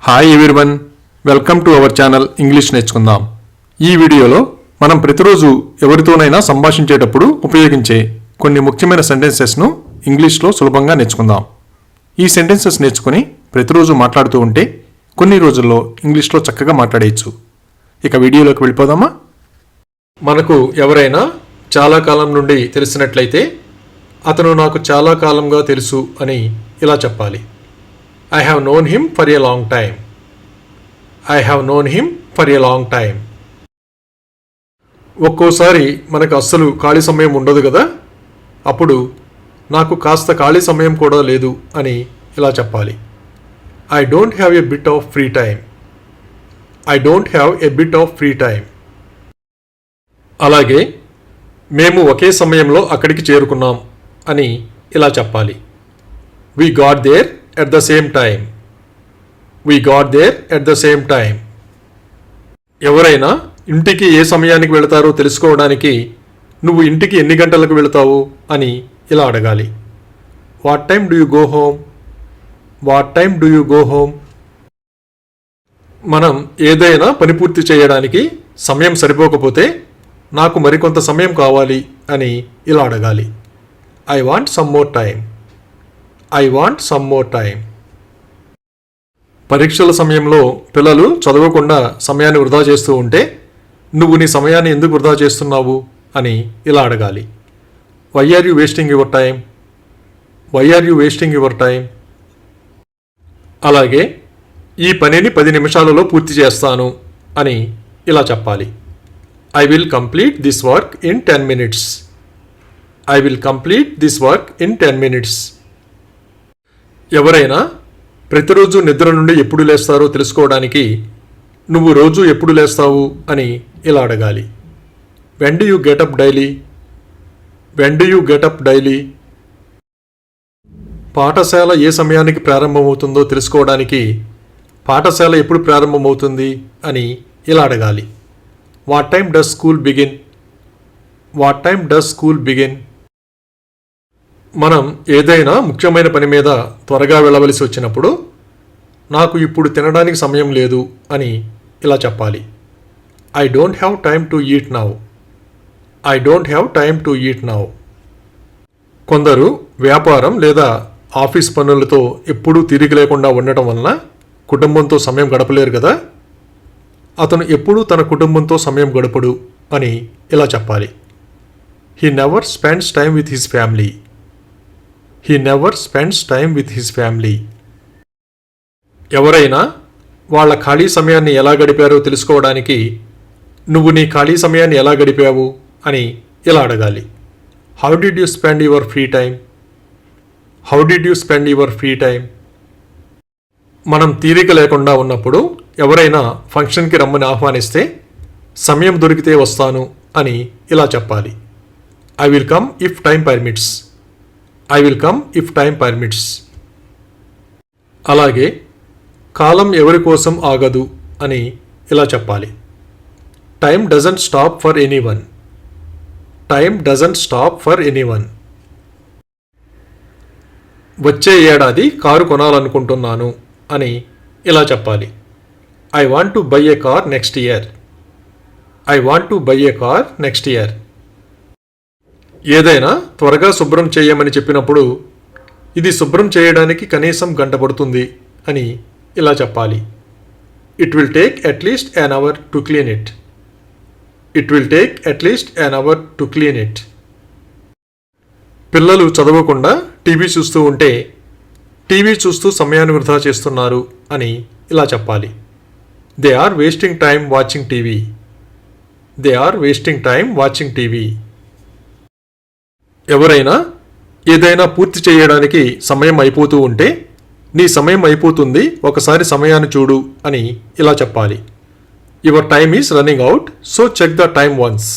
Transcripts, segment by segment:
Hi everyone, welcome to our channel English నేర్చుకుందాం. ఈ వీడియోలో మనం ప్రతిరోజు ఎవరితోనైనా సంభాషించేటప్పుడు ఉపయోగించే కొన్ని ముఖ్యమైన సెంటెన్సెస్ను ఇంగ్లీష్లో సులభంగా నేర్చుకుందాం. ఈ సెంటెన్సెస్ నేర్చుకుని ప్రతిరోజు మాట్లాడుతూ ఉంటే కొన్ని రోజుల్లో ఇంగ్లీష్లో చక్కగా మాట్లాడేయచ్చు. ఇక వీడియోలోకి వెళ్ళిపోదామా? మనకు ఎవరైనా చాలా కాలం నుండి తెలిసినట్లయితే అతను నాకు చాలా కాలంగా తెలుసు అని ఇలా చెప్పాలి. I have known him for a long time. I have known him for a long time. ఒక్కోసారి మనకు అస్సలు ఖాళీ సమయం ఉండదు కదా, అప్పుడు నాకు కాస్త ఖాళీ సమయం కూడా లేదు అని ఇలా చెప్పాలి. I don't have a bit of free time. I don't have a bit of free time. అలాగే మేము ఒకే సమయంలో అక్కడికి చేరుకున్నాం అని ఇలా చెప్పాలి. We got there at the same time. We got there at the same time. ఎవరైనా ఇంటికి ఏ సమయానికి వెళతారో తెలుసుకోవడానికి నువ్వు ఇంటికి ఎన్ని గంటలకు వెళతావు అని ఇలా అడగాలి. What time do you go home? What time do you go home? మనం ఏదైనా పని పూర్తి చేయడానికి సమయం సరిపోకపోతే నాకు మరికొంత సమయం కావాలి అని ఇలా అడగాలి. I want some more time. I want some more time. పరీక్షల సమయంలో పిల్లలు చదవకుండా సమయాన్ని వృధా చేస్తూ ఉంటే నువ్వు నీ సమయాన్ని ఎందుకు వృధా చేస్తున్నావు అని ఇలా అడగాలి. Why are you wasting your time? Why are you wasting your time? అలాగే ఈ పనిని 10 నిమిషాలలో పూర్తి చేస్తాను అని ఇలా చెప్పాలి. I will complete this work in 10 minutes. I will complete this work in 10 minutes. ఎవరైనా ప్రతిరోజు నిద్ర నుండి ఎప్పుడు లేస్తారో తెలుసుకోవడానికి నువ్వు రోజు ఎప్పుడు లేస్తావు అని ఇలా అడగాలి. When do you get up daily? When do you get up daily? పాఠశాల ఏ సమయానికి ప్రారంభమవుతుందో తెలుసుకోవడానికి పాఠశాల ఎప్పుడు ప్రారంభమవుతుంది అని ఇలా అడగాలి. What time does school begin? What time does school begin? మనం ఏదైనా ముఖ్యమైన పని మీద త్వరగా వెళ్ళవలసి వచ్చినప్పుడు నాకు ఇప్పుడు తినడానికి సమయం లేదు అని ఇలా చెప్పాలి. I don't have time to eat now. I don't have time to eat now. కొందరు వ్యాపారం లేదా ఆఫీస్ పనులతో ఎప్పుడూ తీరిక లేకుండా ఉండటం వలన కుటుంబంతో సమయం గడపలేరు కదా, అతను ఎప్పుడూ తన కుటుంబంతో సమయం గడపడు అని ఇలా చెప్పాలి. He never spends time with his family. He never spends time with his family. ఎవరైనా వాళ్ళ ఖాళీ సమయాన్ని ఎలా గడిపారో తెలుసుకోవడానికి నువ్వు నీ ఖాళీ సమయాన్ని ఎలా గడిపావు అని ఇలా అడగాలి. How did you spend your free time? How did you spend your free time? మనం తీరిక లేకుండా ఉన్నప్పుడు ఎవరైనా ఫంక్షన్కి రమ్మని ఆహ్వానిస్తే సమయం దొరికితే వస్తాను అని ఇలా చెప్పాలి. I will come if time permits. I will come if time permits. అలాగే కాలం ఎవరి కోసం ఆగదు అని ఇలా చెప్పాలి. Time doesn't stop for anyone. Time doesn't stop for anyone. వచ్చే ఏడాది కారు కొనాలనుకుంటున్నాను అని ఇలా చెప్పాలి. I want to buy a car next year. I want to buy a car next year. ఏదైనా త్వరగా శుభ్రం చేయమని చెప్పినప్పుడు ఇది శుభ్రం చేయడానికి కనీసం గంట పడుతుంది అని ఇలా చెప్పాలి. It will take at least an hour to clean it. It will take at least an hour to clean it. పిల్లలు చదవకుండా టీవీ చూస్తూ ఉంటే టీవీ చూస్తూ సమయాన్ని వృధా చేస్తున్నారు అని ఇలా చెప్పాలి. They are wasting time watching TV. They are wasting time watching TV. ఎవరైనా ఏదైనా పూర్తి చేయడానికి సమయం అయిపోతూ ఉంటే నీ సమయం అయిపోతుంది, ఒకసారి సమయాన్ని చూడు అని ఇలా చెప్పాలి. Your time is running out, so check the time once.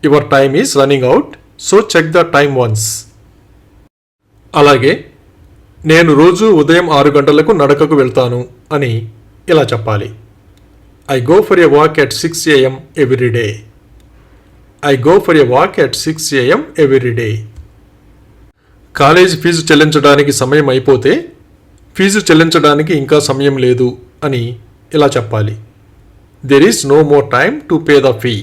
Your time is running out, so check the time once. అలాగే నేను రోజు ఉదయం 6 గంటలకు నడకకు వెళ్తాను అని ఇలా చెప్పాలి. I go for a walk at 6 a.m. every day. I go for a walk at 6 a.m. every day. College fee చెల్లించడానికి సమయం అయిపోతే ఫీజు చెల్లించడానికి ఇంకా సమయం లేదు అని ఇలా చెప్పాలి. There is no more time to pay the fee.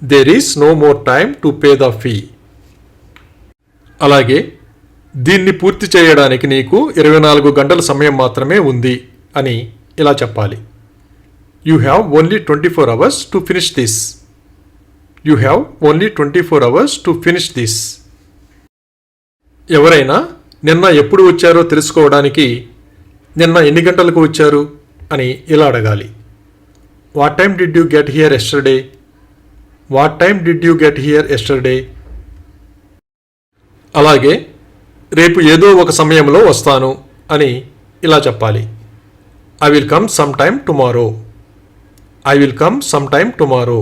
There is no more time to pay the fee. అలాగే దీన్ని పూర్తి చేయడానికి నీకు 24 గంటల సమయం మాత్రమే ఉంది అని ఇలా చెప్పాలి. You have only 24 hours to finish this. You have only 24 hours to finish this. ఎవరైనా నిన్న ఎప్పుడు వచ్చారో తెలుసుకోవడానికి నిన్న ఎన్ని గంటలకు వచ్చారు అని ఇలా అడగాలి. What time did you get here yesterday? What time did you get here yesterday? అలాగే రేపు ఏదో ఒక సమయంలో వస్తాను అని ఇలా చెప్పాలి. I will come some time tomorrow. I will come some time tomorrow.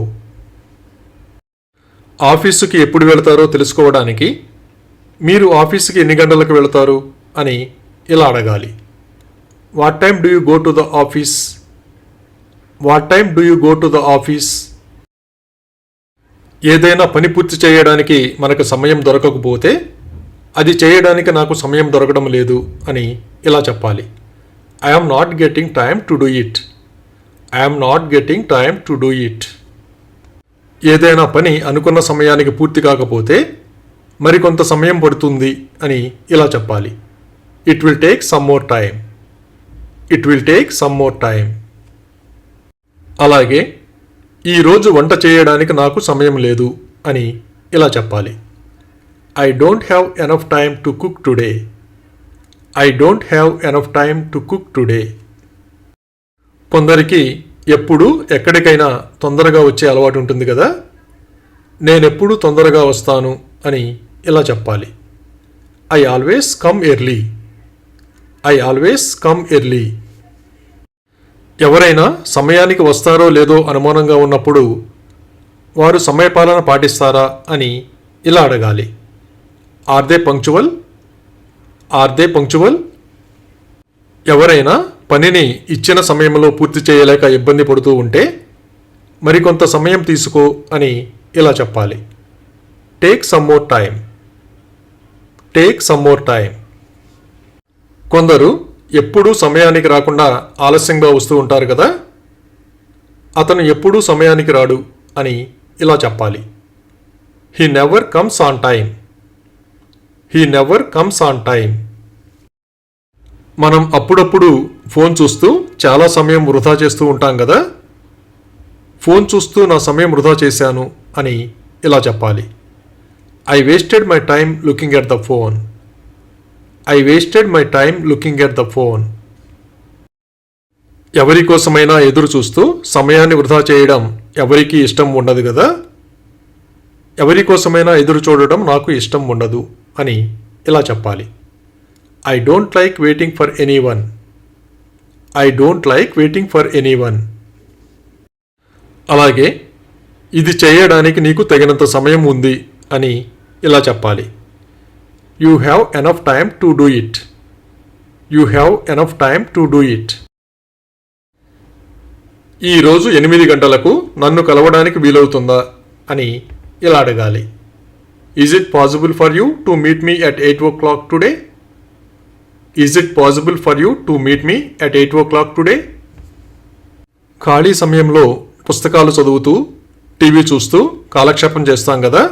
ఆఫీసుకి ఎప్పుడు వెళతారో తెలుసుకోవడానికి మీరు ఆఫీసుకి ఎన్ని గంటలకు వెళతారు అని ఇలా అడగాలి. What time do you go to the office? What time do you go to the office? ఏదైనా పని పూర్తి చేయడానికి మనకు సమయం దొరకకపోతే అది చేయడానికి నాకు సమయం దొరకడం లేదు అని ఇలా చెప్పాలి. I am not getting time to do it. I am not getting time to do it. ఏదైనా పని అనుకున్న సమయానికి పూర్తి కాకపోతే మరికొంత సమయం పడుతుంది అని ఇలా చెప్పాలి. It will take some more time. It will take some more time. అలాగే ఈరోజు వంట చేయడానికి నాకు సమయం లేదు అని ఇలా చెప్పాలి. I don't have enough time to cook today. I don't have enough time to cook today. కొందరికి ఎప్పుడు ఎక్కడికైనా తొందరగా వచ్చే అలవాటు ఉంటుంది కదా. నేనెప్పుడు తొందరగా వస్తాను అని ఇలా చెప్పాలి. I always come early. I always come early. ఎవరైనా సమయానికి వస్తారో లేదో అనుమానంగా ఉన్నప్పుడు వారు సమయపాలన పాటిస్తారా అని ఇలా అడగాలి. Are they punctual? Are they punctual? ఎవరైనా పనిని ఇచ్చిన సమయంలో పూర్తి చేయలేక ఇబ్బంది పడుతూ ఉంటే మరికొంత సమయం తీసుకో అని ఇలా చెప్పాలి. Take some more time. Take some more time. కొందరు ఎప్పుడూ సమయానికి రాకుండా ఆలస్యంగా వస్తూ ఉంటారు కదా. అతను ఎప్పుడూ సమయానికి రాడు అని ఇలా చెప్పాలి. He never comes on time. He never comes on time. మనం అప్పుడప్పుడు ఫోన్ చూస్తూ చాలా సమయం వృధా చేస్తూ ఉంటాం కదా. ఫోన్ చూస్తూ నా సమయం వృధా చేశాను అని ఇలా చెప్పాలి. I wasted my time looking at the phone. I wasted my time looking at the phone. ఎవరి కోసమైనా ఎదురు చూస్తూ సమయాన్ని వృధా చేయడం ఎవరికీ ఇష్టం ఉండదు కదా. ఎవరి కోసమైనా ఎదురు చూడడం నాకు ఇష్టం ఉండదు అని ఇలా చెప్పాలి. I don't like waiting for anyone. I don't like waiting for anyone. అలాగే ఇది చేయడానికి నీకు తగినంత సమయం ఉంది అని ఇలా చెప్పాలి. You have enough time to do it. You have enough time to do it. ఈరోజు 8 గంటలకు నన్ను కలవడానికి వీలవుతుందా అని ఇలా అడగాలి. Is it possible for you to meet me at 8 o'clock today? Is it possible for you to meet me at 8 o'clock today? ఖాళీ సమయంలో పుస్తకాలు చదువుతూ టీవీ చూస్తూ కాలక్షేపం చేస్తాం కదా.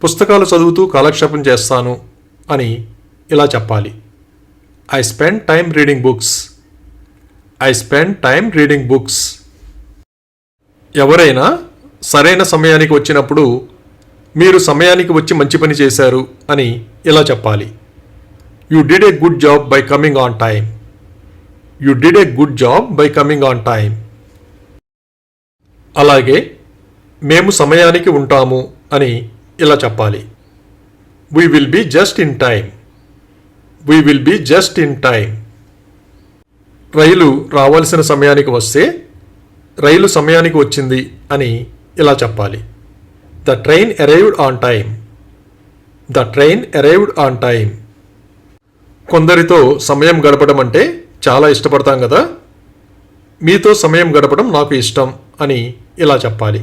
పుస్తకాలు చదువుతూ కాలక్షేపం చేస్తాను అని ఇలా చెప్పాలి. I spend time reading books. I spend time reading books. ఎవరైనా సరైన సమయానికి వచ్చినప్పుడు మీరు సమయానికి వచ్చి మంచి పని చేశారు అని ఇలా చెప్పాలి. You did a good job by coming on time. You did a good job by coming on time. అలాగే మేము సమయానికి ఉంటాము అని ఇలా చెప్పాలి. We will be just in time. We will be just in time. రైలు రావాల్సిన సమయానికి వస్తే రైలు సమయానికి వచ్చింది అని ఇలా చెప్పాలి. The train arrived on time. The train arrived on time. కొందరితో సమయం గడపడం అంటే చాలా ఇష్టపడతాం కదా. మీతో సమయం గడపడం నాకు ఇష్టం అని ఇలా చెప్పాలి.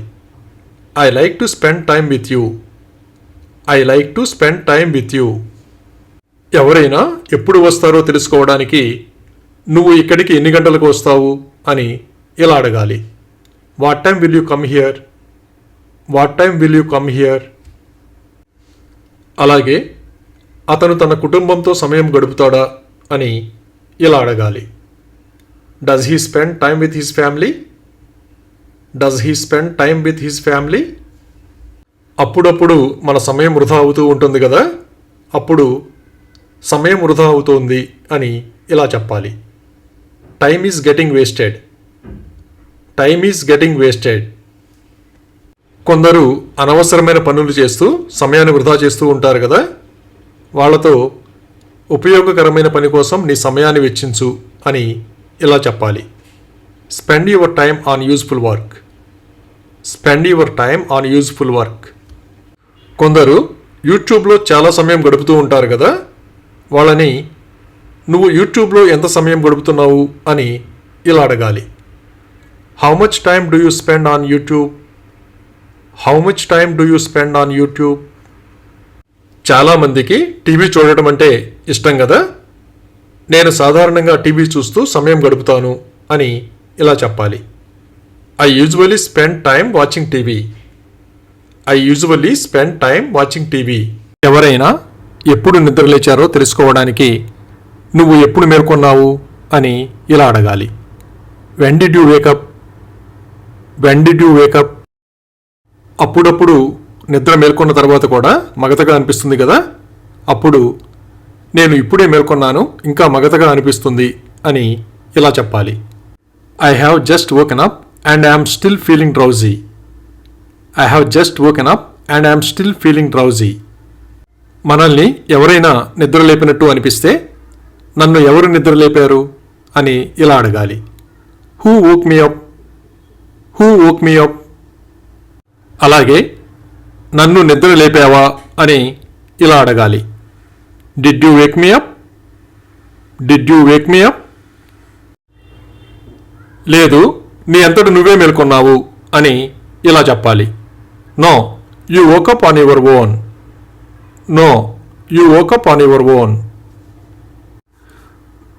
I like to spend time with you. I like to spend time with you. ఎవరైనా ఎప్పుడు వస్తారో తెలుసుకోవడానికి నువ్వు ఇక్కడికి ఎన్ని గంటలకు వస్తావు అని ఇలా అడగాలి. What time will you come here? What time will you come here? అలాగే అతను తన కుటుంబంతో సమయం గడుపుతాడా అని ఇలా అడగాలి. Does he spend time with his family? Does he spend time with his family? అప్పుడప్పుడు మన సమయం వృధా అవుతూ ఉంటుంది కదా, అప్పుడు సమయం వృధా అవుతోంది అని ఇలా చెప్పాలి. Time is getting wasted. Time is getting wasted. కొందరు అనవసరమైన పనులు చేస్తూ సమయాన్ని వృధా చేస్తూ ఉంటారు కదా, వాళ్ళతో ఉపయోగకరమైన పని కోసం నీ సమయాన్ని వెచ్చించు అని ఇలా చెప్పాలి. Spend your time on useful work. Spend your time on useful work. కొందరు యూట్యూబ్లో చాలా సమయం గడుపుతూ ఉంటారు కదా, వాళ్ళని నువ్వు యూట్యూబ్లో ఎంత సమయం గడుపుతున్నావు అని ఇలా అడగాలి. How much time do you spend on YouTube? How much time do you spend on YouTube? చాలామందికి టీవీ చూడటం అంటే ఇష్టం కదా, నేను సాధారణంగా టీవీ చూస్తూ సమయం గడుపుతాను అని ఇలా చెప్పాలి. I usually spend time watching TV. I usually spend time watching TV. ఎవరైనా ఎప్పుడు నిద్రలేచారో తెలుసుకోవడానికి నువ్వు ఎప్పుడు మేల్కొన్నావు అని ఇలా అడగాలి. When did you wake up? When did you wake up? అప్పుడప్పుడు నిద్ర మేల్కొన్న తర్వాత కూడా మగతగా అనిపిస్తుంది కదా, అప్పుడు నేను ఇప్పుడే మేల్కొన్నాను, ఇంకా మగతగా అనిపిస్తుంది అని ఇలా చెప్పాలి. I have just woken up and I'm still feeling drowsy. I have just woken up and I'm still feeling drowsy. మనల్ని ఎవరైనా నిద్రలేపినట్టు అనిపిస్తే నన్ను ఎవరు నిద్రలేపారు అని ఇలా అడగాలి. Who woke me up? Who woke me up? అలాగే నన్ను నిద్ర లేపావా అని ఇలా అడగాలి. Did you wake me up? Did you wake me up? లేదు, నీ అంతట నువ్వే మేల్కొన్నావు అని ఇలా చెప్పాలి. No, you woke up on your own. No, you woke up on your own.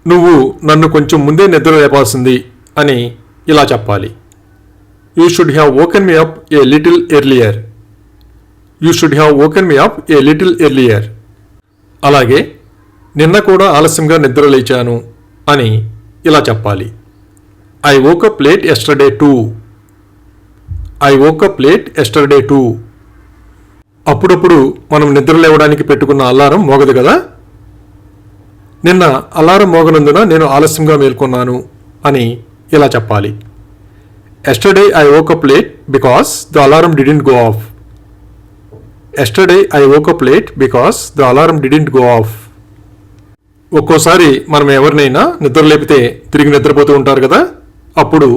నువ్వు నన్ను కొంచెం ముందే నిద్ర లేపాల్సింది అని ఇలా చెప్పాలి. You should have woken me up a little earlier. You should have woken me up a little earlier. అలాగే నిన్న కూడా ఆలస్యంగా నిద్ర లేచాను అని ఇలా చెప్పాలి. I woke up late yesterday too. I woke up late yesterday too. అప్పుడప్పుడు మనం నిద్ర లేవడానికి పెట్టుకున్న అలారం మోగదు కదా, నిన్న అలారం మోగనందున నేను ఆలస్యంగా మేల్కొన్నాను అని ఇలా చెప్పాలి. Yesterday I woke up late because the alarm didn't go of. Yesterday I woke up late because the alarm didn't go of. ఒక్కోసారి మనం ఎవరినైనా నిద్ర లేపితే తిరిగి నిద్రపోతూ ఉంటారు కదా, అప్పుడు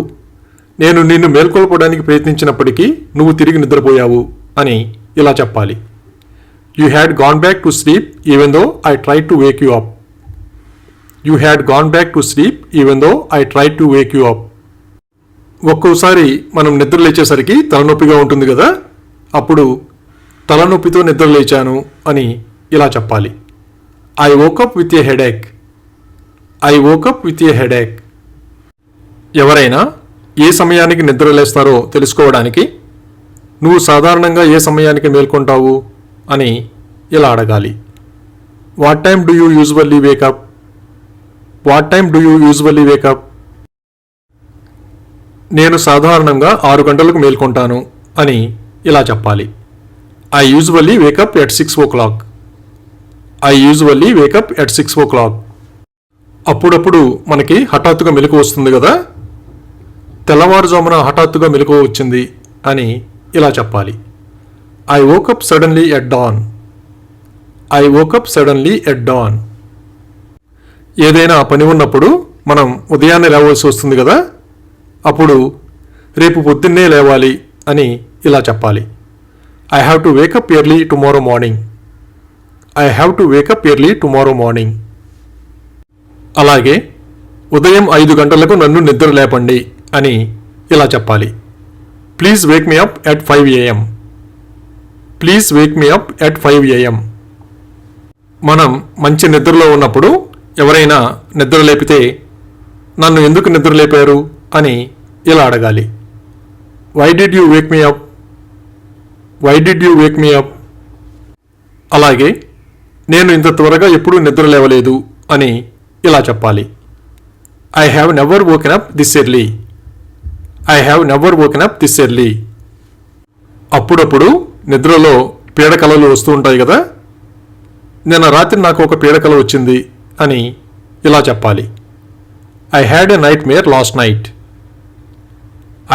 నేను నిన్ను మేల్కొల్పడానికి ప్రయత్నించినప్పటికీ నువ్వు తిరిగి నిద్రపోయావు అని ఇలా చెప్పాలి. You had gone back to sleep even though I try to Wake you up. You had gone back to sleep even though I try to Wake you up. ఒక్కోసారి మనం నిద్ర లేచేసరికి తలనొప్పిగా ఉంటుంది కదా, అప్పుడు తలనొప్పితో నిద్ర లేచాను అని ఇలా చెప్పాలి. I woke up with a headache. I woke up with a headache. ఎవరైనా ఏ సమయానికి నిద్ర లేస్తారో తెలుసుకోవడానికి నువ్వు సాధారణంగా ఏ సమయానికి మేల్కొంటావు అని ఇలా అడగాలి. What time do you usually wake up? What time do you usually wake up? నేను సాధారణంగా 6 గంటలకు మేల్కొంటాను అని ఇలా చెప్పాలి. I usually wake up at 6 o'clock. I usually wake up at 6 o'clock. అప్పుడప్పుడు మనకి హఠాత్తుగా మెలకువ వస్తుంది కదా, తెల్లవారుజామున హఠాత్తుగా మెలకువ వచ్చింది అని ఇలా చెప్పాలి. I woke up suddenly at dawn. I woke up suddenly at dawn. ఏదైనా పని ఉన్నప్పుడు మనం ఉదయాన్నే లేవలసి వస్తుంది కదా, అప్పుడు రేపు పొద్దున్నే లేవాలి అని ఇలా చెప్పాలి. I have to wake up early tomorrow morning. I have to wake up early tomorrow morning. అలాగే ఉదయం 5 గంటలకు నన్ను నిద్ర లేపండి అని ఇలా చెప్పాలి. Please Wake me up at 5 AM. Please Wake me up at 5 AM. మనం మంచి నిద్రలో ఉన్నప్పుడు ఎవరైనా నిద్ర లేపితే నన్ను ఎందుకు నిద్ర లేపారు అని ఇలా అడగాలి. Why did you wake me up? Why did you wake me up? అలాగే నేను ఇంత త్వరగా ఎప్పుడూ నిద్ర లేవలేదు అని ఇలా చెప్పాలి. I have never woken up this early. I have never woken up this early. అప్పుడప్పుడు నిద్రలో పీడకలలు వస్తూ ఉంటాయి కదా, నిన్న రాత్రి నాకు ఒక పీడకల వచ్చింది అని ఇలా చెప్పాలి. I had a nightmare last night.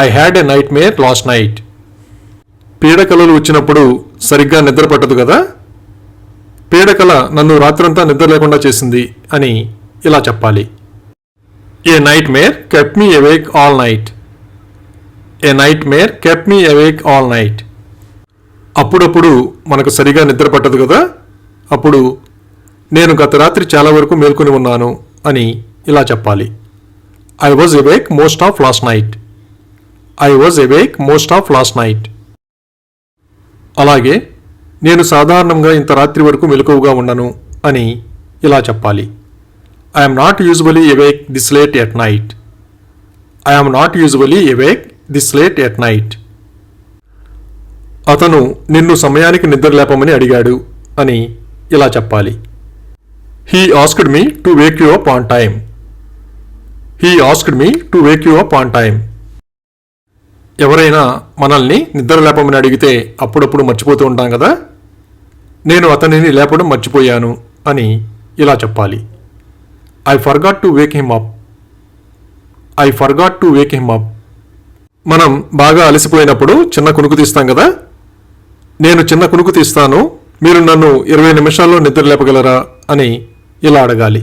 I had a nightmare last night. పీడకలలు వచ్చినప్పుడు సరిగ్గా నిద్ర పట్టదు కదా, పీడకల నన్ను రాత్రంతా నిద్ర లేకుండా చేసింది అని ఇలా చెప్పాలి. ఏ నైట్ మేర్ కెప్ట్ మీ అవేక్ ఆల్ నైట్. ఏ నైట్ మేర్ కెప్ట్ మీ అవేక్ ఆల్ నైట్. అప్పుడప్పుడు మనకు సరిగా నిద్ర పట్టదు కదా, అప్పుడు నేను గత రాత్రి చాలా వరకు మేల్కొని ఉన్నాను అని ఇలా చెప్పాలి. I was awake most of last night. I was awake most of last night. అలాగే నేను సాధారణంగా ఇంత రాత్రి వరకు మెలకువగా ఉండను అని ఇలా చెప్పాలి. I am not usually awake this late at night. I am not usually awake this late at night. అతను నిన్ను సమయానికి నిద్ర లేపమని అడిగాడు అని ఇలా చెప్పాలి. He asked me to wake you up on time. He asked me to wake you up on time. ఎవరైనా మనల్ని నిద్ర లేపమని అడిగితే అప్పుడప్పుడు మర్చిపోతూ ఉంటాం కదా, నేను అతనిని లేపడం మర్చిపోయాను అని ఇలా చెప్పాలి. I forgot to wake him up. I forgot to wake him up. మనం బాగా అలసిపోయినప్పుడు చిన్న కునుకు తీస్తాం కదా, నేను చిన్న కునుకు తీస్తాను, మీరు నన్ను 20 నిమిషాల్లో నిద్ర లేపగలరా అని ఇలా అడగాలి.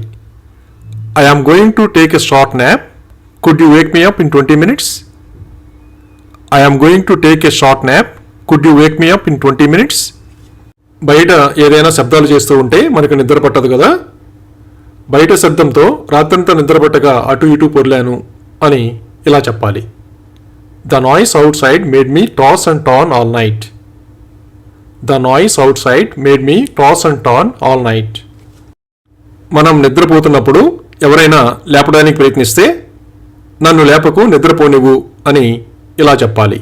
I am going to take a short nap. Could you wake me up in 20 minutes? I am going to take a short nap. Could you wake me up in 20 minutes? బయట ఏదైనా శబ్దాలు చేస్తూ ఉంటే మనకు నిద్ర పట్టదు కదా, బయట శబ్దంతో రాత్రంతా నిద్రపట్టక అటు ఇటు పొర్లాను అని ఇలా చెప్పాలి. The noise out side made me toss and tan all night. The noise out side made me toss and tan all night. మనం నిద్రపోతున్నప్పుడు ఎవరైనా లేపడానికి ప్రయత్నిస్తే నన్ను లేపకు, నిద్రపోనివ్వు అని ఇలా చెప్పాలి.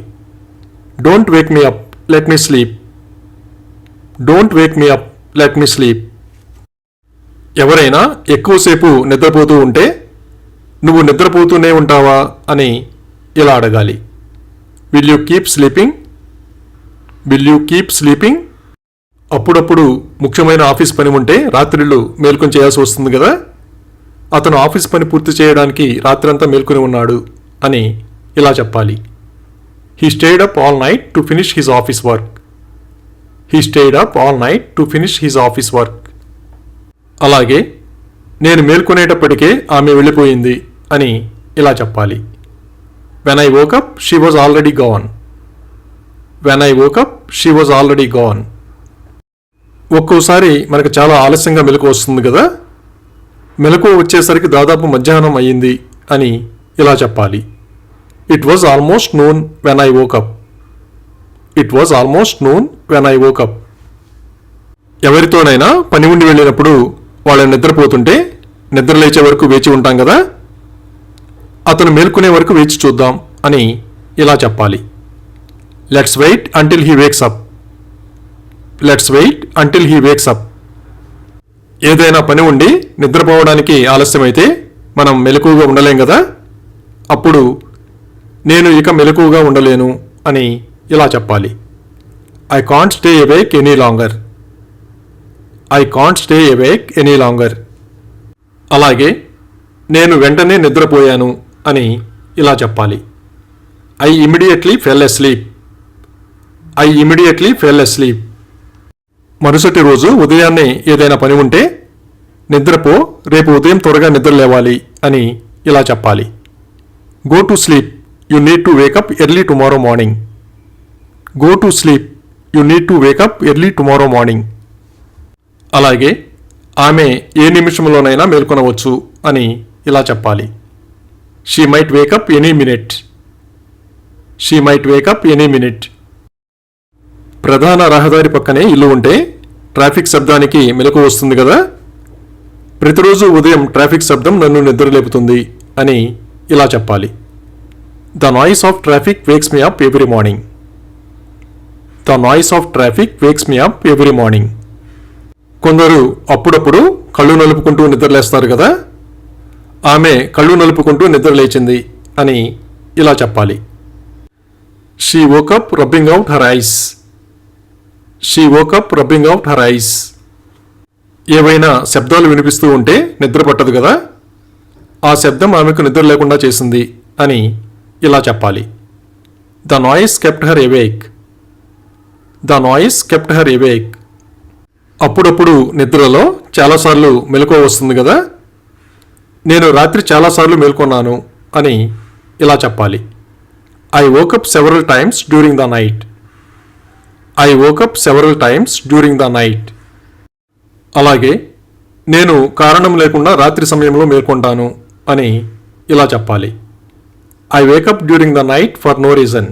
Don't Wake me up, let me sleep. Don't Wake me up, let me sleep. ఎవరైనా ఎక్కువసేపు నిద్రపోతూ ఉంటే నువ్వు నిద్రపోతూనే ఉంటావా అని ఇలా అడగాలి. Will you keep sleeping? Will you keep sleeping? అప్పుడప్పుడు ముఖ్యమైన ఆఫీస్ పని ఉంటే రాత్రిళ్ళు మేల్కొని చేయాల్సి వస్తుంది కదా, అతను ఆఫీస్ పని పూర్తి చేయడానికి రాత్రంతా మేల్కొని ఉన్నాడు అని ఇలా చెప్పాలి. He stayed up all night to finish his office work. He stayed up all night to finish his office work. అలాగే నేను మేల్కొనేటప్పటికే ఆమె వెళ్ళిపోయింది అని ఇలా చెప్పాలి. When I woke up she was already gone. When I woke up she was already gone. ఒక్కోసారి మనకు చాలా ఆలస్యంగా మెలకు వస్తుంది కదా, మెలకు వచ్చేసరికి దాదాపు మధ్యాహ్నం అయ్యింది అని ఇలా చెప్పాలి. It was almost noon when I woke up. It was almost noon when I woke up. ఎవరితోనైనా పని ఉండి వెళ్ళినప్పుడు వాళ్ళు నిద్రపోతుంటే నిద్ర లేచే వరకు వేచి ఉంటాం కదా, అతను మేల్కొనే వరకు వేచి చూద్దాం అని ఇలా చెప్పాలి. Let's wait until he wakes up. Let's wait until he wakes up. ఏదైనా పని ఉండి నిద్రపోవడానికి ఆలస్యమైతే మనం మెలకువగా ఉండలేం కదా, అప్పుడు నేను ఇక మెలకువగా ఉండలేను అని ఇలా చెప్పాలి. I can't stay awake any longer. I can't stay awake any longer. అలాగే నేను వెంటనే నిద్రపోయాను అని ఇలా చెప్పాలి. I immediately fell asleep. I immediately fell asleep. మరుసటి రోజు ఉదయాన్నే ఏదైనా పని ఉంటే నిద్రపో, రేపు ఉదయం త్వరగా నిద్ర లేవాలి అని ఇలా చెప్పాలి. Go to sleep, you need to wake up early tomorrow morning. Go to sleep, you need to wake up early tomorrow morning. అలాగే ఆమె ఏ నిమిషంలోనైనా మేల్కొనవచ్చు అని ఇలా చెప్పాలి. She might wake up any minute. She might wake up any minute. ప్రధాన రహదారి పక్కనే ఇల్లు ఉంటే ట్రాఫిక్ శబ్దానికి మెలకు వస్తుంది కదా. ప్రతిరోజు ఉదయం ట్రాఫిక్ శబ్దం నన్ను నిద్రలేపుతుంది అని ఇలా చెప్పాలి. The noise of traffic wakes me up every morning. The noise of traffic wakes me up every morning. కొందరు అప్పుడప్పుడు కళ్ళు నలుపుకుంటూ నిద్రలేస్తారు కదా. ఆమె కళ్ళు నలుపుకుంటూ నిద్రలేచింది అని ఇలా చెప్పాలి. She woke up rubbing out her eyes. She woke up rubbing out her eyes. ఏవైనా శబ్దాలు వినిపిస్తూ ఉంటే నిద్ర పట్టదు కదా. ఆ శబ్దం ఆమెకు నిద్ర లేకుండా చేసింది అని ఇలా చెప్పాలి. The noise kept her awake. The noise kept her awake. అప్పుడప్పుడు నిద్రలో చాలాసార్లు మెలకువ వస్తుంది కదా. నేను రాత్రి చాలాసార్లు మేల్కొన్నాను అని ఇలా చెప్పాలి. I woke up several times during the night. I woke up several times during the night. అలాగే నేను కారణం లేకుండా రాత్రి సమయంలో మేల్కొంటాను అని ఇలా చెప్పాలి. I wake up during the night for no reason.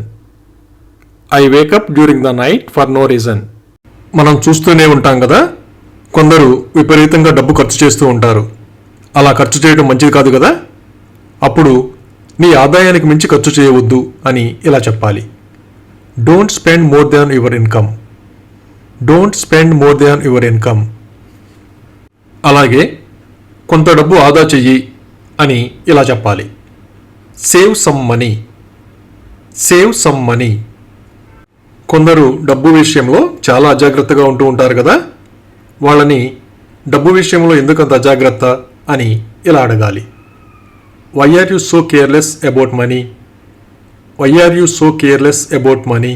I wake up during the night for no reason. మనం చూస్తూనే ఉంటాం కదా, కొందరు విపరీతంగా డబ్బు ఖర్చు చేస్తూ ఉంటారు. అలా ఖర్చు చేయడం మంచిది కాదు కదా. అప్పుడు నీ ఆదాయానికి మించి ఖర్చు చేయవద్దు అని ఇలా చెప్పాలి. Don't spend more than your income. Don't spend more than your income. అలాగే కొంత డబ్బు ఆదా చెయ్యి అని ఇలా చెప్పాలి. Save some money. Save some money. కొందరు డబ్బు విషయంలో చాలా అజాగ్రత్తగా ఉంటూ ఉంటారు కదా. వాళ్ళని డబ్బు విషయంలో ఎందుకంత అజాగ్రత్త అని ఇలా అడగాలి. Why are you so careless about money. Why are you so careless about money.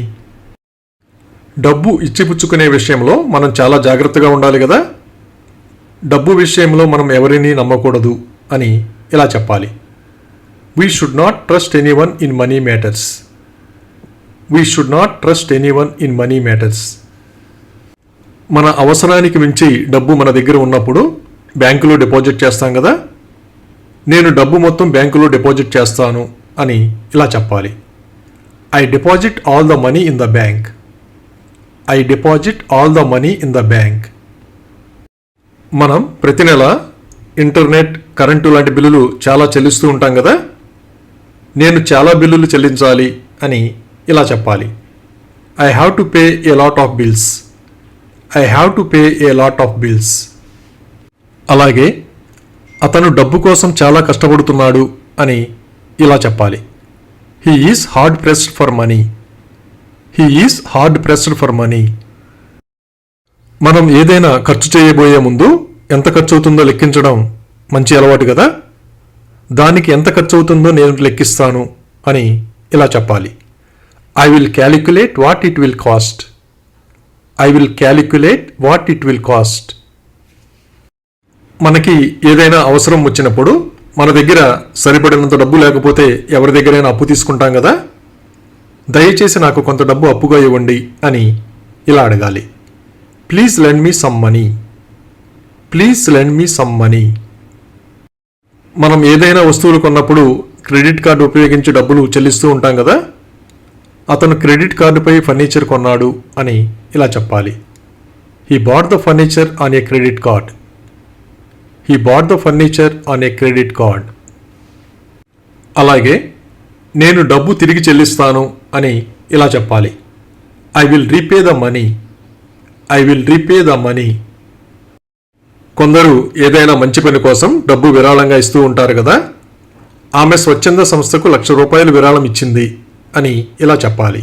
డబ్బు ఇచ్చిపుచ్చుకునే విషయంలో మనం చాలా జాగ్రత్తగా ఉండాలి కదా. డబ్బు విషయంలో మనం ఎవరిని నమ్మకూడదు అని ఇలా చెప్పాలి. We should not trust anyone in money matters. We should not trust anyone in money matters. మన అవసరానికి మించి డబ్బు మన దగ్గర ఉన్నప్పుడు బ్యాంకులో డిపాజిట్ చేస్తాం కదా. నేను డబ్బు మొత్తం బ్యాంకులో డిపాజిట్ చేస్తాను అని ఇలా చెప్పాలి. I deposit all the money in the bank. I deposit all the money in the bank. మనం ప్రతి నెల ఇంటర్నెట్, కరెంటు లాంటి బిల్లులు చాలా చెల్లిస్తూ ఉంటాం కదా. నేను చాలా బిల్లులు చెల్లించాలి అని ఇలా చెప్పాలి. I have to pay a lot of bills. I have to pay a lot of bills. అలాగే అతను డబ్బు కోసం చాలా కష్టపడుతున్నాడు అని ఇలా చెప్పాలి. He is hard pressed for money. He is hard pressed for money. మనం ఏదైనా ఖర్చు చేయబోయే ముందు ఎంత ఖర్చు అవుతుందో లెక్కించడం మంచి అలవాటు కదా. దానికి ఎంత ఖర్చు అవుతుందో నేను లెక్కిస్తాను అని ఇలా చెప్పాలి. I will calculate what it will cost. I will calculate what it will cost. మనకి ఏదైనా అవసరం వచ్చినప్పుడు మన దగ్గర సరిపడినంత డబ్బు లేకపోతే ఎవరి దగ్గరైనా అప్పు తీసుకుంటాం కదా. దయచేసి నాకు కొంత డబ్బు అప్పుగా ఇవ్వండి అని ఇలా అడగాలి. Please lend me some money. Please lend me some money. మనం ఏదైనా వస్తువులు కొన్నప్పుడు క్రెడిట్ కార్డు ఉపయోగించి డబ్బులు చెల్లిస్తూ ఉంటాం కదా. అతను క్రెడిట్ కార్డుపై ఫర్నిచర్ కొన్నాడు అని ఇలా చెప్పాలి. He bought the furniture on a credit card. He bought the furniture on a credit card. అలాగే నేను డబ్బు తిరిగి చెల్లిస్తాను అని ఇలా చెప్పాలి. I will repay the money. I will repay the money. కొందరు ఏదైనా మంచి పని కోసం డబ్బు విరాళంగా ఇస్తూ ఉంటారు కదా. ఆమె స్వచ్ఛంద సంస్థకు ₹1,00,000 విరాళం ఇచ్చింది అని ఇలా చెప్పాలి.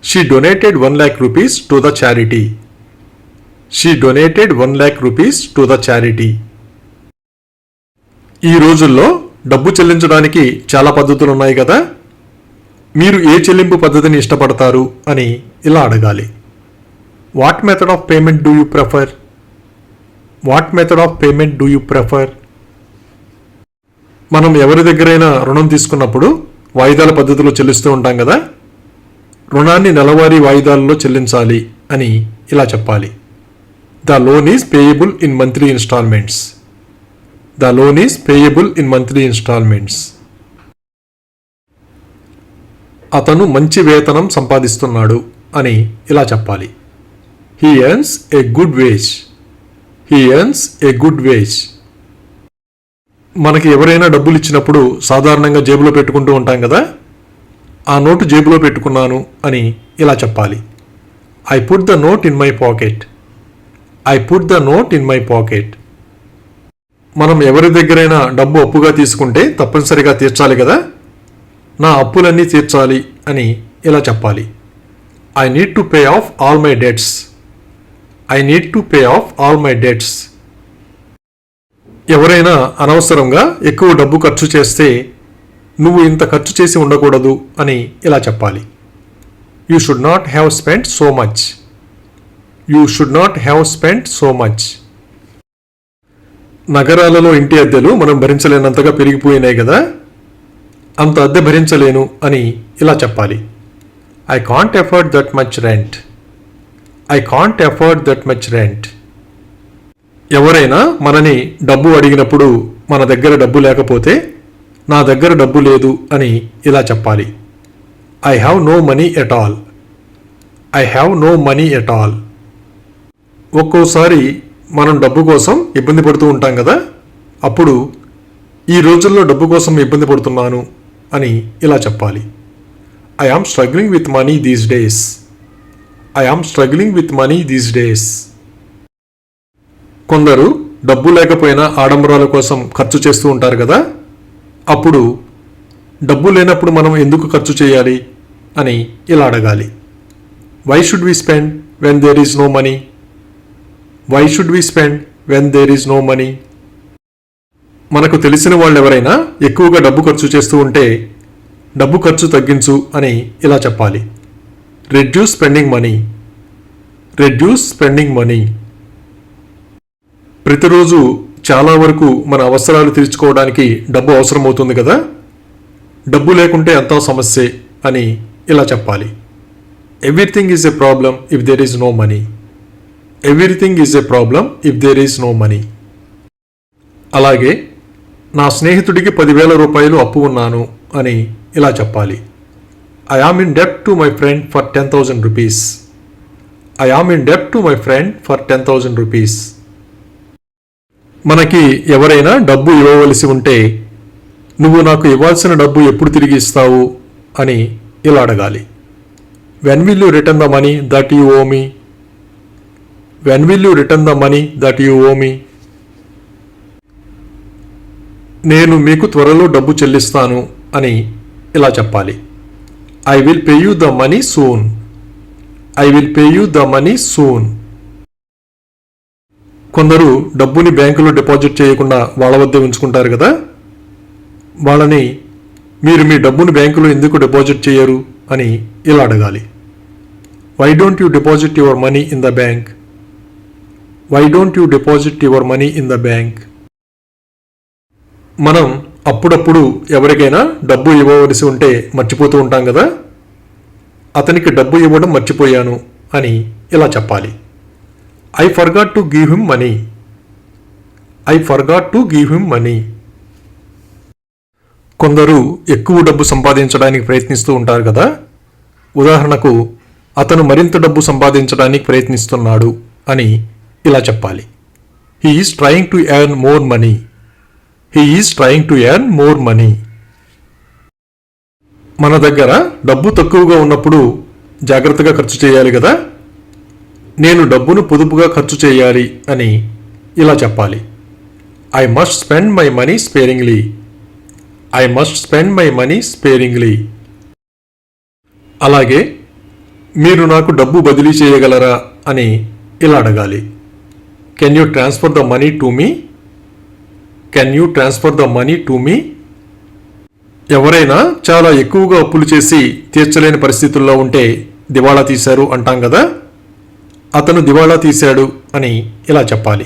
She donated 1,00,000 rupees to the charity. She donated 1,00,000 rupees to the charity. ఈ రోజుల్లో డబ్బు చెల్లించడానికి చాలా పద్ధతులు ఉన్నాయి కదా. మీరు ఏ చెల్లింపు పద్ధతిని ఇష్టపడతారు అని ఇలా అడగాలి. What method of payment do you prefer. What method of payment do you prefer. మనం ఎవరి దగ్గరైనా రుణం తీసుకున్నప్పుడు వాయిదాల పద్ధతిలో చెల్లిస్తూ ఉంటాం కదా. రుణాన్ని నెలవారీ వాయిదాలలో చెల్లించాలి అని ఇలా చెప్పాలి. The loan is payable in monthly instalments. The loan is payable in monthly instalments. అతను మంచి వేతనం సంపాదిస్తున్నాడు అని ఇలా చెప్పాలి. He earns a good wage. He earns a good wage. మనకి ఎవరైనా డబ్బులు ఇచ్చినప్పుడు సాధారణంగా జేబులో పెట్టుకుంటూ ఉంటాం కదా, ఆ నోటు జేబులో పెట్టుకున్నాను అని ఇలా చెప్పాలి. I put the note in my pocket. I put the note in my pocket. మనం ఎవరి దగ్గరైనా డబ్బు అప్పుగా తీసుకుంటే తప్పనిసరిగా తీర్చాలి కదా, నా అప్పులన్నీ తీర్చాలి అని ఇలా చెప్పాలి. I need to pay off all my debts. I need to pay off all my debts. ఎవరైనా అనవసరంగా ఎక్కువ డబ్బు ఖర్చు చేస్తే నువ్వు ఇంత ఖర్చు చేసి ఉండకూడదు అని ఇలా చెప్పాలి. You should not have spent so much. You should not have spent so much. నగరాలలో ఇంటి అద్దెలు మనం భరించలేనంతగా పెరిగిపోయినాయి కదా, అంత అద్దె భరించలేను అని ఇలా చెప్పాలి. I can't afford that much rent. I can't afford that much rent. ఎవరైనా మనని డబ్బు అడిగినప్పుడు మన దగ్గర డబ్బు లేకపోతే నా దగ్గర డబ్బు లేదు అని ఇలా చెప్పాలి. I have no money at all. I have no money at all. ఒక్కోసారి మనం డబ్బు కోసం ఇబ్బంది పడుతూ ఉంటాం కదా, అప్పుడు ఈ రోజుల్లో డబ్బు కోసం ఇబ్బంది పడుతున్నాను అని ఇలా చెప్పాలి. I am struggling with money these days. I am struggling with money these days. కొందరు డబ్బు లేకపోయినా ఆడంబరాల కోసం ఖర్చు చేస్తూ ఉంటారు కదా, అప్పుడు డబ్బు లేనప్పుడు మనం ఎందుకు ఖర్చు చేయాలి అని ఇలా అడగాలి. Why should we spend when there is no money? Why should we spend when there is no money? మనకు తెలిసిన వాళ్ళు ఎవరైనా ఎక్కువగా డబ్బు ఖర్చు చేస్తూ ఉంటే డబ్బు ఖర్చు తగ్గించు అని ఇలా చెప్పాలి. Reduce spending money. Reduce spending money. ప్రతిరోజు చాలా వరకు మన అవసరాలు తీర్చుకోవడానికి డబ్బు అవసరమవుతుంది కదా, డబ్బు లేకుంటే ఎంతో సమస్యే అని ఇలా చెప్పాలి. Everything is a problem if there is no money. Everything is a problem if there is no money. అలాగే నా స్నేహితుడికి 10,000 రూపాయలు అప్పు ఉన్నాను అని ఇలా చెప్పాలి. I am in debt to my friend for 10,000 rupees. I am in debt to my friend for 10,000 rupees. మనకి ఎవరైనా డబ్బు ఇవ్వవలసి ఉంటే నువ్వు నాకు ఇవ్వాల్సిన డబ్బు ఎప్పుడు తిరిగి ఇస్తావు అని ఇలా అడగాలి. When will you return the money that you owe me? When will you return the money that you owe me? నేను మీకు త్వరలో డబ్బు చెల్లిస్తాను అని ఇలా చెప్పాలి. I will pay you the money soon. I will pay you the money soon. కొందరు డబ్బుని బ్యాంకులో డిపాజిట్ చేయకుండా వాళ్ళ వద్దే ఉంచుకుంటారు కదా, వాళ్ళని మీరు మీ డబ్బుని బ్యాంకులో ఎందుకు డిపాజిట్ చేయరు అని ఇలా అడగాలి. Why don't you deposit your money in the bank? Why don't you deposit your money in the bank? మనం అప్పుడప్పుడు ఎవరికైనా డబ్బు ఇవ్వవలసి ఉంటే మర్చిపోతూ ఉంటాం కదా, అతనికి డబ్బు ఇవ్వడం మర్చిపోయాను అని ఇలా చెప్పాలి. I forgot to give him money. I forgot to give him money. కొందరు ఎక్కువ డబ్బు సంపాదించడానికి ప్రయత్నిస్తూ ఉంటారు కదా, ఉదాహరణకు అతను మరింత డబ్బు సంపాదించడానికి ప్రయత్నిస్తున్నాడు అని ఇలా చెప్పాలి. He is trying to earn more money. He is trying to earn more money. మన దగ్గర డబ్బు తక్కువగా ఉన్నప్పుడు జాగ్రత్తగా ఖర్చు చేయాలి కదా, నేను డబ్బును పొదుపుగా ఖర్చు చేయాలి అని ఇలా చెప్పాలి. I must spend my money sparingly. I must spend my money sparingly. అలాగే మీరు నాకు డబ్బు బదిలీ చేయగలరా అని ఇలా అడగాలి. Can you transfer the money to me? Can you transfer the money to me? ఎవరైనా చాలా ఎక్కువగా అప్పులు చేసి తీర్చలేని పరిస్థితుల్లో ఉంటే దివాళా తీశారు అంటాం కదా, అతను దివాళా తీశాడు అని ఇలా చెప్పాలి.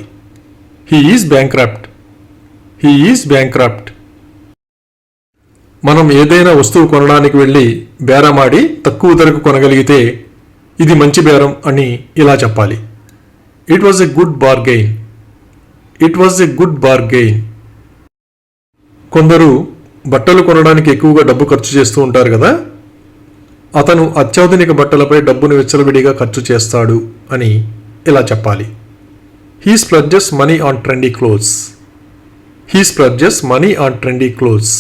He is bankrupt. He is bankrupt. మనం ఏదైనా వస్తువు కొనడానికి వెళ్ళి బేరమాడి తక్కువ ధరకు కొనగలిగితే ఇది మంచి బేరం అని ఇలా చెప్పాలి. It was a good bargain. It was a good bargain. కొందరు బట్టలు కొనడానికి ఎక్కువగా డబ్బు ఖర్చు చేస్తూ ఉంటారు కదా, అతను అత్యాధునిక బట్టలపై డబ్బును విచ్చలవిడిగా ఖర్చు చేస్తాడు అని ఇలా చెప్పాలి. He splurges money on trendy clothes. He splurges money on trendy clothes.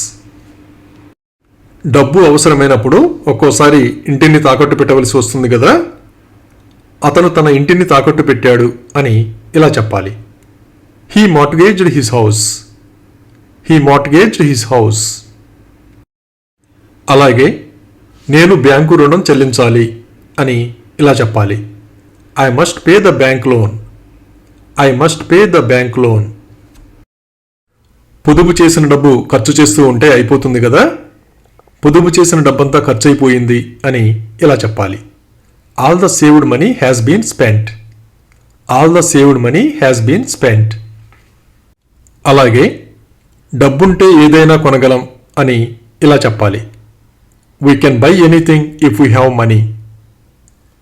డబ్బు అవసరమైనప్పుడు ఒక్కోసారి ఇంటిని తాకట్టు పెట్టవలసి వస్తుంది కదా. అతను తన ఇంటిని తాకట్టు పెట్టాడు అని ఇలా చెప్పాలి. He mortgaged his house. He mortgaged his house. అలాగే నేను బ్యాంకు రుణం చెల్లించాలి అని ఇలా చెప్పాలి. I must pay the bank loan. I must pay the bank loan. పొదుపు చేసిన డబ్బు ఖర్చు చేస్తూ ఉంటే అయిపోతుంది కదా. పొదుపు చేసిన డబ్బంతా ఖర్చు అయిపోయింది అని ఇలా చెప్పాలి. All the saved money has been spent. All the saved money has been spent. అలాగే డబ్బుంటే ఏదైనా కొనగలం అని ఇలా చెప్పాలి. We can buy anything if we have money.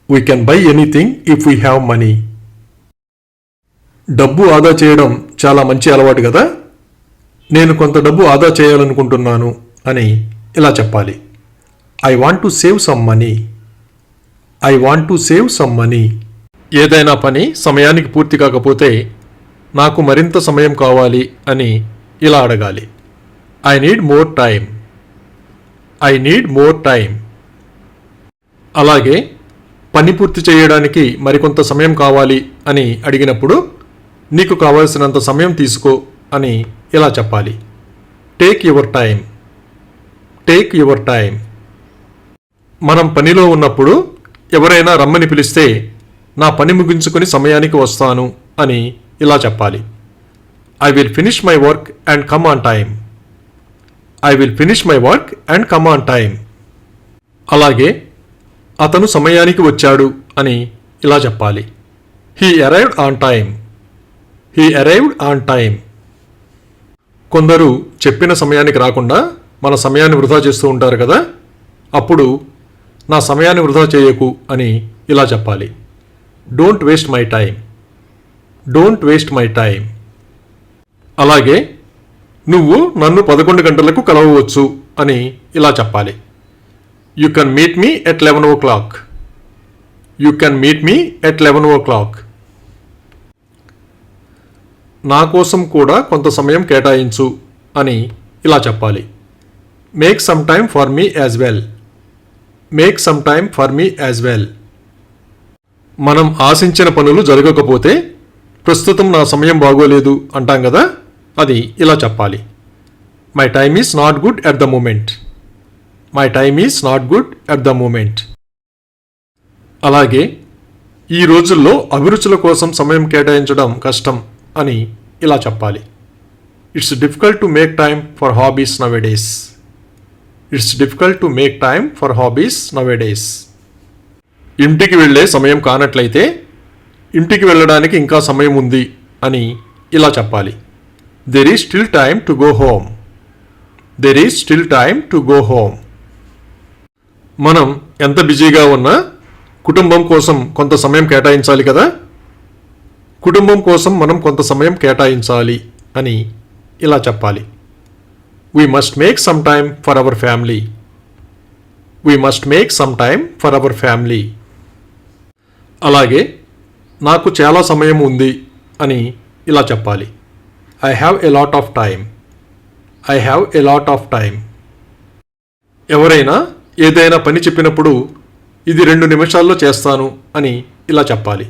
We can buy anything if we have money. డబ్బు ఆదా చేయడం చాలా మంచి అలవాటు కదా. నేను కొంత డబ్బు ఆదా చేయాలనుకుంటున్నాను అని ఇలా చెప్పాలి. I want to save some money. I want to save some money. ఏదైనా పని సమయానికి పూర్తి కాకపోతే నాకు మరింత సమయం కావాలి అని ఇలా అడగాలి. I need more time. I need more time. అలాగే పని పూర్తి చేయడానికి మరికొంత సమయం కావాలి అని అడిగినప్పుడు నీకు కావలసినంత సమయం తీసుకో అని ఇలా చెప్పాలి. Take your time. Take your time. మనం పనిలో ఉన్నప్పుడు ఎవరైనా రమ్మని పిలిస్తే నా పని ముగించుకొని సమయానికి వస్తాను అని ఇలా చెప్పాలి. I will finish my work and come on time. I will finish my work and come on time. అలాగే అతను సమయానికి వచ్చాడు అని ఇలా చెప్పాలి. He arrived on time. He arrived on time. కొందరు చెప్పిన సమయానికి రాకుండా మన సమయాన్ని వృధా చేస్తూ ఉంటారు కదా. అప్పుడు నా సమయాన్ని వృధా చేయకు అని ఇలా చెప్పాలి. Don't waste my time. Don't waste my time. అలాగే నువ్వు నన్ను 11 గంటలకు కలవవచ్చు అని ఇలా చెప్పాలి. You can meet me at 11 o'clock. You can meet me at 11 o'clock. నా కోసం కూడా కొంత సమయం కేటాయించు అని ఇలా చెప్పాలి. Make some time for me as well. Make some time for me as well. మనం ఆశించిన పనులు జరగకపోతే ప్రస్తుతం నా సమయం బాగోలేదు అంటాం కదా. అది ఇలా చెప్పాలి. My time is not good at the moment. My time is not good at the moment. అలాగే ఈ రోజుల్లో అభిరుచుల కోసం సమయం కేటాయించడం కష్టం అని ఇలా చెప్పాలి. It's difficult to make time for hobbies nowadays. It's difficult to make time for hobbies nowadays. ఇంటికి వెళ్ళే సమయం కానట్లయితే ఇంటికి వెళ్ళడానికి ఇంకా సమయం ఉంది అని ఇలా చెప్పాలి. There is still time to go home. There is still time to go home. మనం ఎంత బిజీగా ఉన్నా కుటుంబం కోసం కొంత సమయం కేటాయించాలి కదా. కుటుంబం కోసం మనం కొంత సమయం కేటాయించాలి అని ఇలా చెప్పాలి. We must make some time for our family. We must make some time for our family. అలాగే నాకు చాలా సమయం ఉంది అని ఇలా చెప్పాలి. I have a lot of time. I have a lot of time. ఎవరైనా ఏదైనా పని చెప్పినప్పుడు ఇది 2 నిమిషాల్లో చేస్తాను అని ఇలా చెప్పాలి.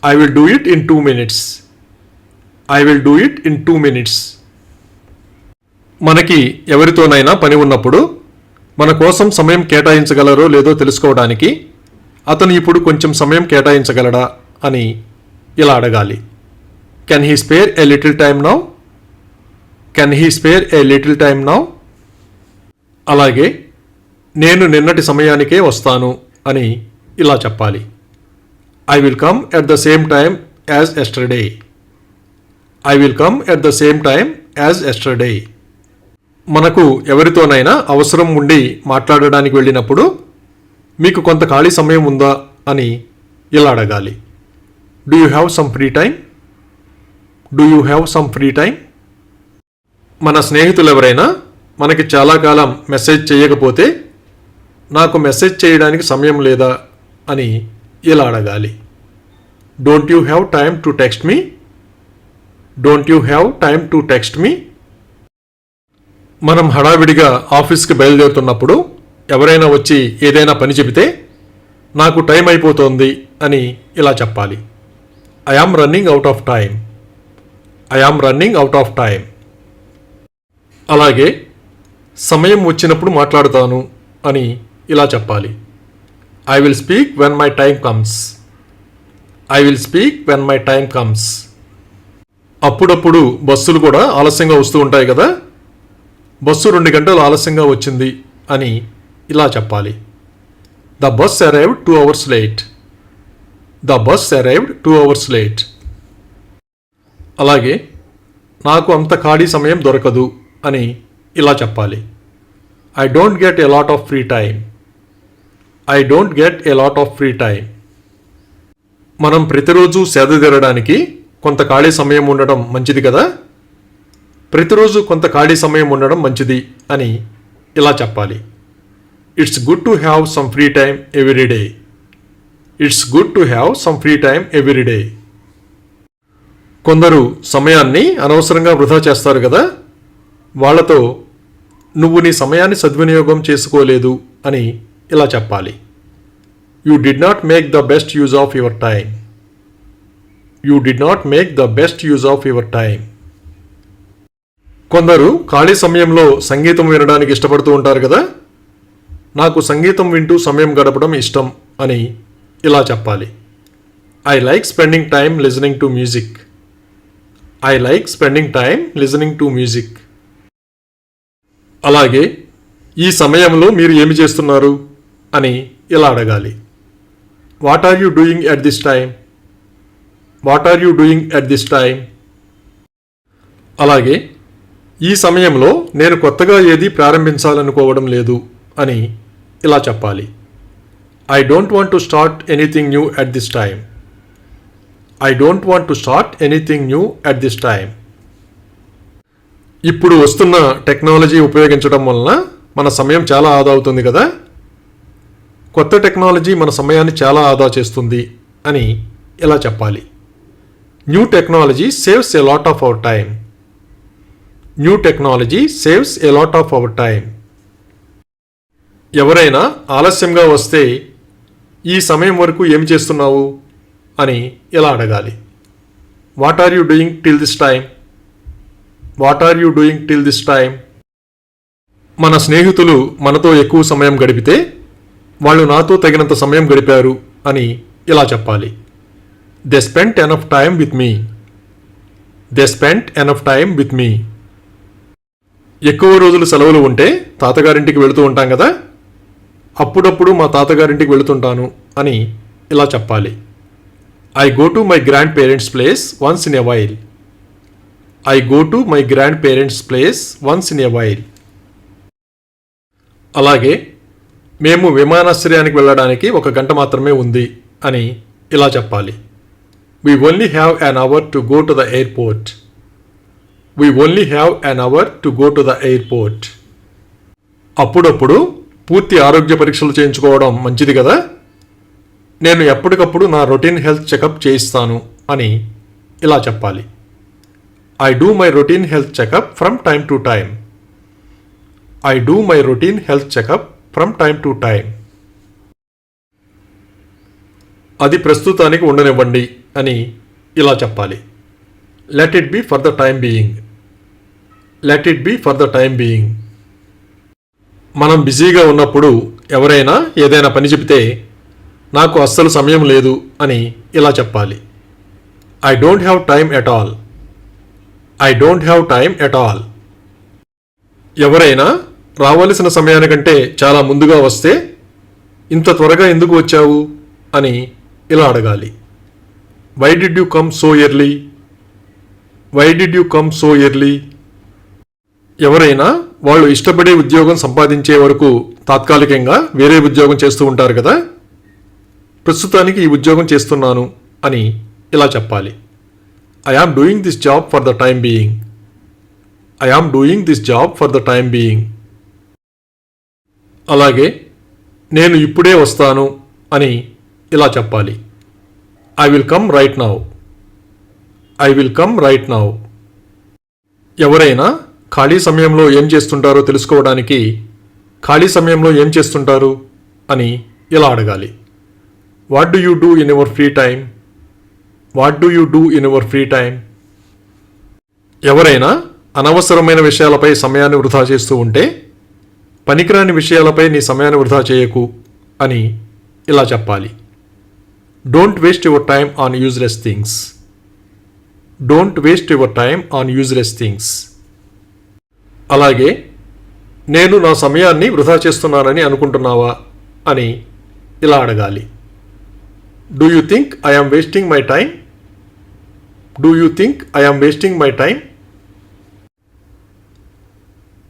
I will do it in 2 minutes. I will do it in 2 minutes. మనకి ఎవరితోనైనా పని ఉన్నప్పుడు మన కోసం సమయం కేటాయించగలరో లేదో తెలుసుకోవడానికి అతను ఇప్పుడు కొంచెం సమయం కేటాయించగలడా అని ఇలా అడగాలి. Can he spare a little time now. Can he spare a little time now. అలాగే నేను నిన్నటి సమయానికే వస్తాను అని ఇలా చెప్పాలి. I will come at the same time as yesterday. I will come at the same time as yesterday. మనకు ఎవరితోనైనా అవసరం ఉండి మాట్లాడడానికి వెళ్ళినప్పుడు మీకు కొంత ఖాళీ సమయం ఉందా అని ఇలా అడగాలి. Do you have some free time. Do you have some free time. మన స్నేహితులు ఎవరైనా మనకి చాలా కాలం మెసేజ్ చేయకపోతే నాకు మెసేజ్ చేయడానికి సమయం లేదా అని ఇలా అడగాలి. Don't you have time to text me? Don't you have time to text me? మనం హడావిడిగా ఆఫీస్కి బయలుదేరుతున్నప్పుడు ఎవరైనా వచ్చి ఏదైనా పని చెబితే నాకు టైం అయిపోతోంది అని ఇలా చెప్పాలి. I am running out of time. I am running out of time. అలాగే సమయం వచ్చినప్పుడు మాట్లాడతాను అని ఇలా చెప్పాలి. I will speak when my time comes. I will speak when my time comes. అప్పుడప్పుడు బస్సులు కూడా ఆలస్యంగా వస్తూ ఉంటాయి కదా, బస్సు 2 గంటలు ఆలస్యంగా వచ్చింది అని ఇలా చెప్పాలి. The bus arrived 2 hours late. The bus arrived 2 hours late. అలాగే నాకు అంత ఖాళీ సమయం దొరకదు అని ఇలా చెప్పాలి. I don't get a lot of free time. I don't get a lot of free time. మనం ప్రతిరోజు సేద తీరడానికి కొంత ఖాళీ సమయం ఉండడం మంచిది కదా, ప్రతిరోజు కొంత ఖాళీ సమయం ఉండడం మంచిది అని ఇలా చెప్పాలి. It's good to have some free time every day. It's good to have some free time every day. కొందరు సమయాన్ని అనవసరంగా వృధా చేస్తారు కదా, వాళ్లతో నువ్వు నీ సమయాన్ని సద్వినియోగం చేసుకోలేదు అని ఇలా చెప్పాలి. You did not make the best use of your time. You did not make the best use of your time. కొందరు ఖాళీ సమయంలో సంగీతం వినడానికి ఇష్టపడుతూ ఉంటారు కదా, నాకు సంగీతం వింటూ సమయం గడపడం ఇష్టం అని ఇలా చెప్పాలి. I like spending time listening to music. I like spending time listening to music. అలాగే ఈ సమయంలో మీరు ఏమి చేస్తున్నారు అని ఇలా అడగాలి. What are you doing at this time? What are you doing at this time? అలాగే ఈ సమయంలో నేను కొత్తగా ఏది ప్రారంభించాలనుకోవడం లేదు అని ఇలా చెప్పాలి. I don't want to start anything new at this time. I don't want to start anything new at this time. ఇప్పుడు వస్తున్న టెక్నాలజీ ఉపయోగించడం వలన మన సమయం చాలా ఆదా అవుతుంది కదా, కొత్త టెక్నాలజీ మన సమయాన్ని చాలా ఆదా చేస్తుంది అని ఇలా చెప్పాలి. New technology saves a lot of our time. New technology saves a lot of our time. ఎవరైనా ఆలస్యంగా వస్తే ఈ సమయం వరకు ఏమి చేస్తున్నావు అని ఇలా అడగాలి. What are you doing till this time? What are you doing till this time? మన స్నేహితులు మనతో ఎక్కువ సమయం గడిపితే వాళ్ళు నాతో తగినంత సమయం గడిపారు అని ఇలా చెప్పాలి. They spent enough time with me. They spent enough time with me. ఎక్కువ రోజులు సెలవులు ఉంటే తాతగారింటికి వెళుతూ ఉంటాం కదా, అప్పుడప్పుడు మా తాతగారింటికి వెళుతుంటాను అని ఇలా చెప్పాలి. I go to my grand parents place once in a while. I go to my grand parents place once in a while. అలాగే మేము విమానాశ్రయానికి వెళ్ళడానికి 1 గంట మాత్రమే ఉంది అని ఇలా చెప్పాలి. We only have an hour to go to the airport. We only have an hour to go to the airport. అప్పుడప్పుడు పూర్తి ఆరోగ్య పరీక్షలు చేయించుకోవడం మంచిది కదా, నేను ఎప్పటికప్పుడు నా రొటీన్ హెల్త్ చెకప్ చేయిస్తాను అని ఇలా చెప్పాలి. I do my routine health checkup from time to time. I do my routine health checkup from time to time. అది ప్రస్తుతానికి ఉండనివ్వండి అని ఇలా చెప్పాలి. Let it be for the time being. Let it be for the time being. మనం బిజీగా ఉన్నప్పుడు ఎవరైనా ఏదైనా పని చెబితే నాకు అస్సలు సమయం లేదు అని ఇలా చెప్పాలి. I don't have time at all. I don't have time at all. ఎవరైనా రావలసిన సమయానికంటే చాలా ముందుగా వస్తే ఇంత త్వరగా ఎందుకు వచ్చావు అని ఇలా అడగాలి. Why did you come so early? Why did you come so early? ఎవరైనా వాళ్ళు ఇష్టపడే ఉద్యోగం సంపాదించే వరకు తాత్కాలికంగా వేరే ఉద్యోగం చేస్తూ ఉంటారు కదా, ప్రస్తుతానికి ఈ ఉద్యోగం చేస్తున్నాను అని ఇలా చెప్పాలి. I am doing this job for the time being. I am doing this job for the time being. అలాగే నేను ఇప్పుడే వస్తాను అని ఇలా చెప్పాలి. I will come right now. I will come right now. ఎవరైనా ఖాళీ సమయంలో ఏం చేస్తుంటారో తెలుసుకోవడానికి ఖాళీ సమయంలో ఏం చేస్తుంటారు అని ఇలా అడగాలి. What do you do in your free time? What do you do in your free time? ఎవరైనా అనవసరమైన విషయాలపై సమయాన్ని వృధా చేస్తూ ఉంటే పనికిరాని విషయాలపై నీ సమయాన్ని వృధా చేయకు అని ఇలా చెప్పాలి. Don't waste your time on useless things. Don't waste your time on useless things. అలాగే నేను నా సమయాన్ని వృధా చేస్తున్నానని అనుకుంటున్నావా అని ఇలా అడగాలి. Do you think I am wasting my time? Do you think I am wasting my time?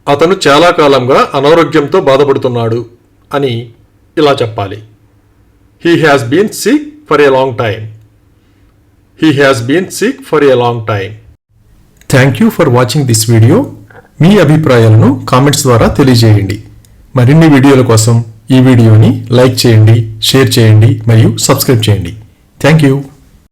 అతను చాలా కాలంగా అనారోగ్యంతో బాధపడుతున్నాడు అని ఇలా చెప్పాలి. He has been sick for a long time. He has been sick for a long time. Thank you for watching this video. మీ అభిప్రాయాలను comments ద్వారా తెలియజేయండి. మరిన్ని వీడియోల కోసం ఈ వీడియోని లైక్ చేయండి, షేర్ చేయండి మరియు సబ్స్క్రైబ్ చేయండి. Thank you.